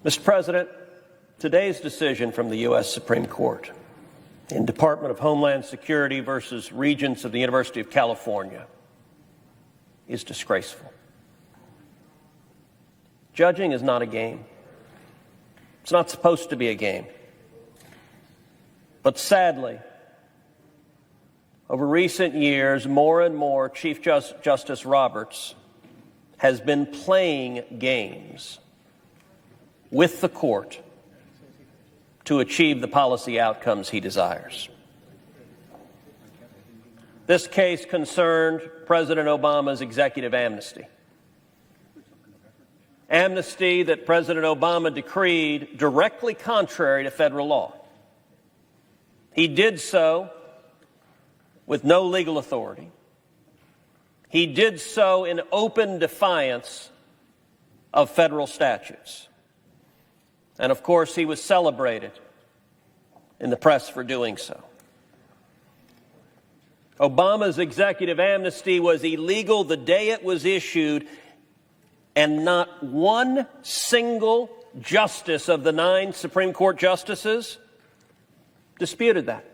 Mr. President, today's decision from the U.S. Supreme Court in Department of Homeland Security versus Regents of the University of California is disgraceful. Judging is not a game. It's not supposed to be a game. But sadly, over recent years, more and more Chief Justice Roberts has been playing games with the court to achieve the policy outcomes he desires. This case concerned President Obama's executive amnesty. Amnesty that President Obama decreed directly contrary to federal law. He did so with no legal authority. He did so in open defiance of federal statutes. And of course, he was celebrated in the press for doing so. Obama's executive amnesty was illegal the day it was issued, and not one single justice of the 9 Supreme Court justices disputed that.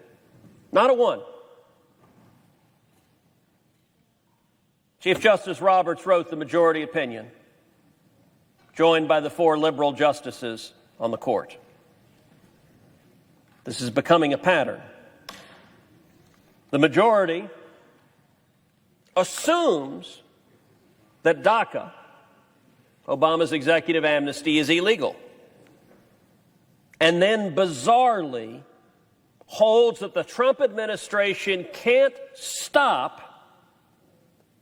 Not a one. Chief Justice Roberts wrote the majority opinion, joined by the 4 liberal justices on the court. This is becoming a pattern. The majority assumes that DACA, Obama's executive amnesty, is illegal, and then bizarrely holds that the Trump administration can't stop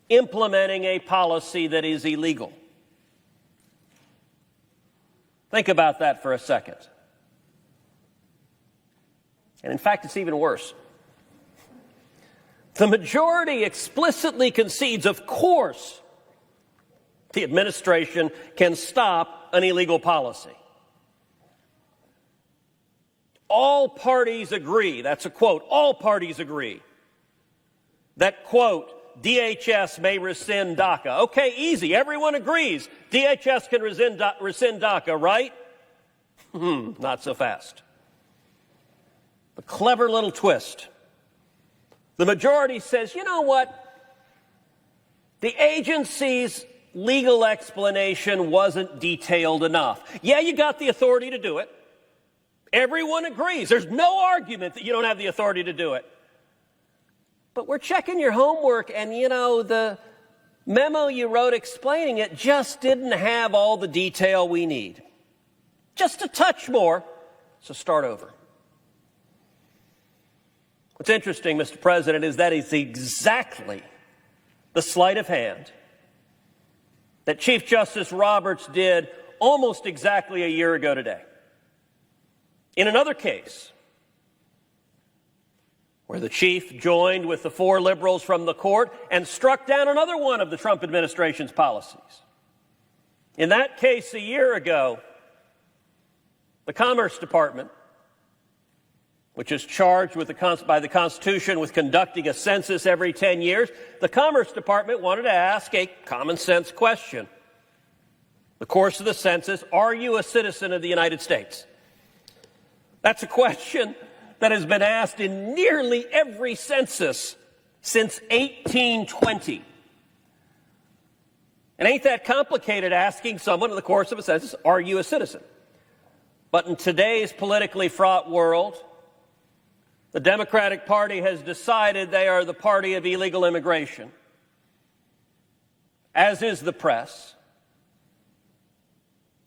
implementing a policy that is illegal. Think about that for a second. And in fact, it's even worse. The majority explicitly concedes, of course, the administration can stop an illegal policy. All parties agree, that's a quote, all parties agree that, quote, DHS may rescind DACA. Okay, easy. Everyone agrees. DHS can rescind DACA, right? Not so fast. A clever little twist. The majority says, you know what? The agency's legal explanation wasn't detailed enough. Yeah, you got the authority to do it. Everyone agrees. There's no argument that you don't have the authority to do it. But we're checking your homework, and, you know, the memo you wrote explaining it just didn't have all the detail we need. Just a touch more, so start over. What's interesting, Mr. President, is that it's exactly the sleight of hand that Chief Justice Roberts did almost exactly a year ago today. In another case, where the chief joined with the 4 liberals from the court and struck down another one of the Trump administration's policies. In that case a year ago, the Commerce Department, which is charged by the Constitution with conducting a census every 10 years, the Commerce Department wanted to ask a common sense question. The course of the census, are you a citizen of the United States? That's a question that has been asked in nearly every census since 1820. And ain't that complicated, asking someone in the course of a census, are you a citizen? But in today's politically fraught world, the Democratic Party has decided they are the party of illegal immigration, as is the press.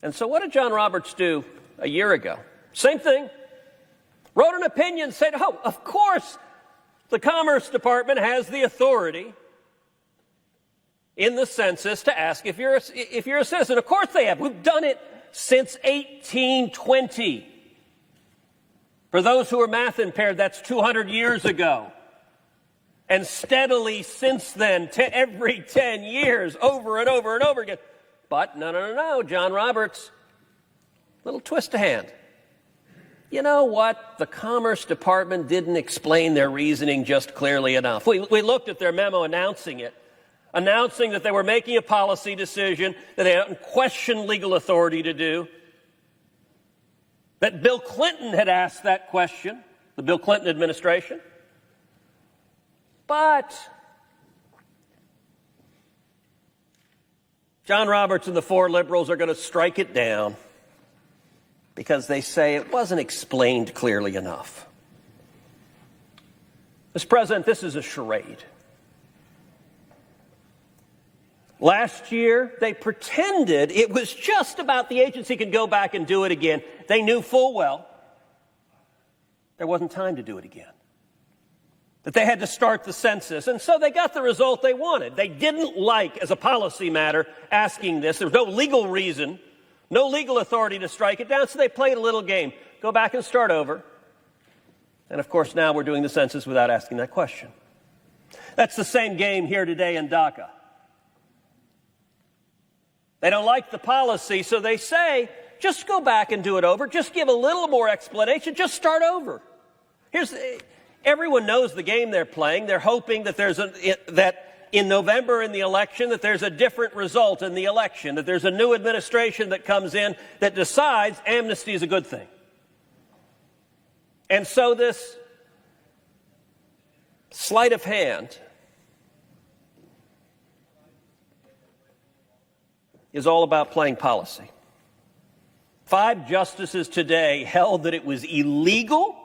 And so what did John Roberts do a year ago? Same thing. Wrote an opinion, said, oh, of course the Commerce Department has the authority in the census to ask if you're a citizen. Of course they have. We've done it since 1820. For those who are math impaired, that's 200 years ago. And steadily since then, every 10 years, over and over and over again. But no, John Roberts, little twist of hand. You know what? The Commerce Department didn't explain their reasoning just clearly enough. We looked at their memo announcing that they were making a policy decision that they hadn't questioned legal authority to do. that Bill Clinton had asked that question, the Bill Clinton administration. But John Roberts and the four liberals are going to strike it down because they say it wasn't explained clearly enough. Mr. President, this is a charade. Last year, they pretended it was just about the agency could go back and do it again. They knew full well there wasn't time to do it again, that they had to start the census, and so they got the result they wanted. They didn't like, as a policy matter, asking this. There was no legal reason, no legal authority to strike it down, so they played a little game. Go back and start over. And of course, now we're doing the census without asking that question. That's the same game here today in DACA. They don't like the policy, so they say, just go back and do it over. Just give a little more explanation. Just start over. Everyone knows the game they're playing. They're hoping that that in November in the election, that there's a different result in the election, that there's a new administration that comes in that decides amnesty is a good thing. And so this sleight of hand is all about playing policy. 5 justices today held that it was illegal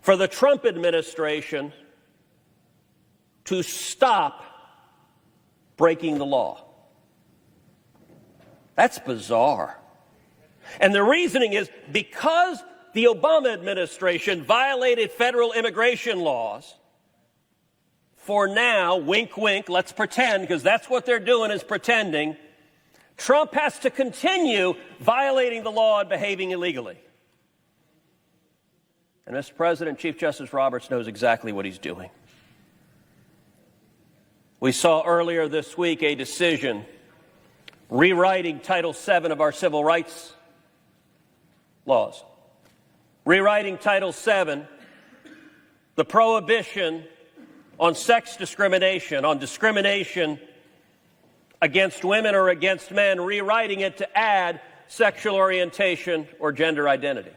for the Trump administration to stop breaking the law. That's bizarre. And the reasoning is because the Obama administration violated federal immigration laws, for now, wink, wink, let's pretend, because that's what they're doing is pretending, Trump has to continue violating the law and behaving illegally. And Mr. President, Chief Justice Roberts knows exactly what he's doing. We saw earlier this week a decision rewriting Title VII of our civil rights laws. Rewriting Title VII, the prohibition on sex discrimination, on discrimination against women or against men, rewriting it to add sexual orientation or gender identity.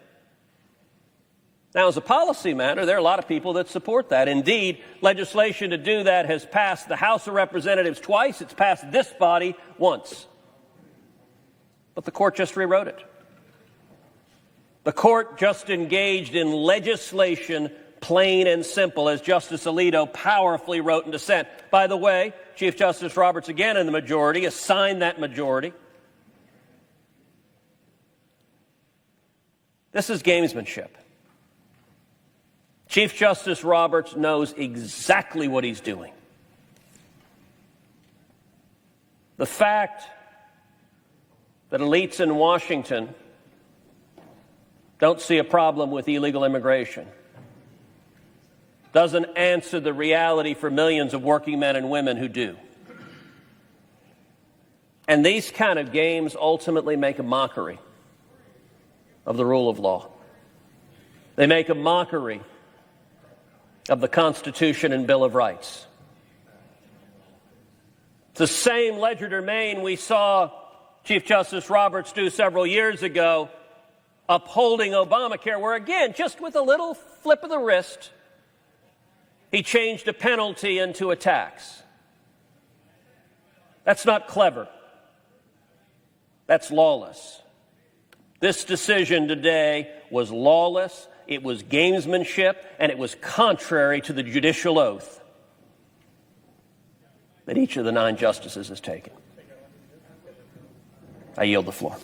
Now, as a policy matter, there are a lot of people that support that. Indeed, legislation to do that has passed the House of Representatives twice. It's passed this body once. But the court just rewrote it. The court just engaged in legislation plain and simple, as Justice Alito powerfully wrote in dissent. By the way, Chief Justice Roberts, again in the majority, assigned that majority. This is gamesmanship. Chief Justice Roberts knows exactly what he's doing. The fact that elites in Washington don't see a problem with illegal immigration doesn't answer the reality for millions of working men and women who do. And these kind of games ultimately make a mockery of the rule of law. They make a mockery of the Constitution and Bill of Rights. It's the same legerdemain we saw Chief Justice Roberts do several years ago, upholding Obamacare, where again, just with a little flip of the wrist, he changed a penalty into a tax. That's not clever. That's lawless. This decision today was lawless, it was gamesmanship, and it was contrary to the judicial oath that each of the 9 justices has taken. I yield the floor.